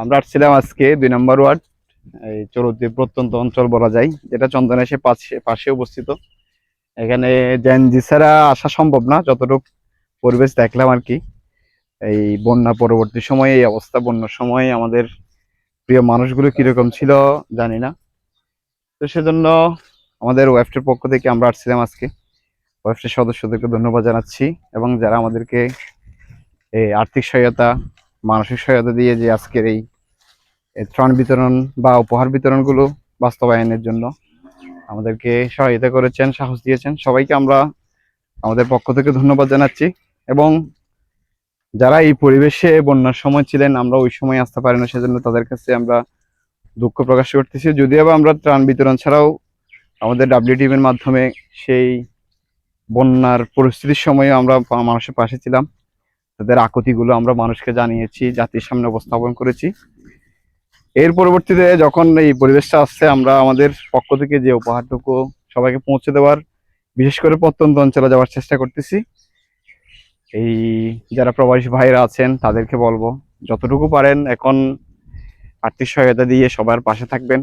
আমরা আসছিলাম আজকে ২ নম্বর ওয়ার্ড, এই চরুদ্দি প্রত্যন্ত অঞ্চল বলা যায়, যেটা চন্দনাইশের পাশে পাশে অবস্থিত। এখানে জেনজি ছাড়া আসা সম্ভব না, যতটুকু পরিবেশ দেখলাম আর কি। এই বন্যা পরবর্তী সময়ে এই অবস্থা, বন্যার সময় আমাদের প্রিয় মানুষগুলো কিরকম ছিল জানি না। তো সেজন্য আমাদের ওয়েফটের পক্ষ থেকে আমরা আসছিলাম আজকে। ওয়েফটের সদস্যদেরকে ধন্যবাদ জানাচ্ছি, এবং যারা আমাদেরকে এই আর্থিক সহায়তা, মানসিক সহায়তা দিয়ে যে আজকের এই ত্রাণ বিতরণ বা উপহার বিতরণগুলো বাস্তবায়নের জন্য আমাদেরকে সহায়তা করেছেন, সাহস দিয়েছেন, সবাইকে আমরা আমাদের পক্ষ থেকে ধন্যবাদ জানাচ্ছি। এবং যারা এই পরিবেশে বন্যার সময় ছিলেন, আমরা ওই সময় আসতে পারি না, সেজন্য তাদের কাছে আমরা দুঃখ প্রকাশ করতেছি। যদিও বা আমরা ত্রাণ বিতরণ ছাড়াও আমাদের ডাব্লিউ টিমের মাধ্যমে সেই বন্যার পরিস্থিতির সময়ে আমরা মানুষের পাশে ছিলাম, তাদের আকুতিগুলো আমরা মানুষকে জানিয়েছি, জাতির সামনে উপস্থাপন করেছি। এর পরবর্তীতে যখন এই পরিবেশটা আসছে, আমরা আমাদের পক্ষ থেকে যে উপহারটুকু সবাইকে পৌঁছে দেওয়ার, বিশেষ করে প্রত্যন্ত অঞ্চলে যাওয়ার চেষ্টা করতেছি। এই যারা প্রবাসী ভাইরা আছেন তাদেরকে বলবো, যতটুকু পারেন এখন আর্থিক সহায়তা দিয়ে সবার পাশে থাকবেন।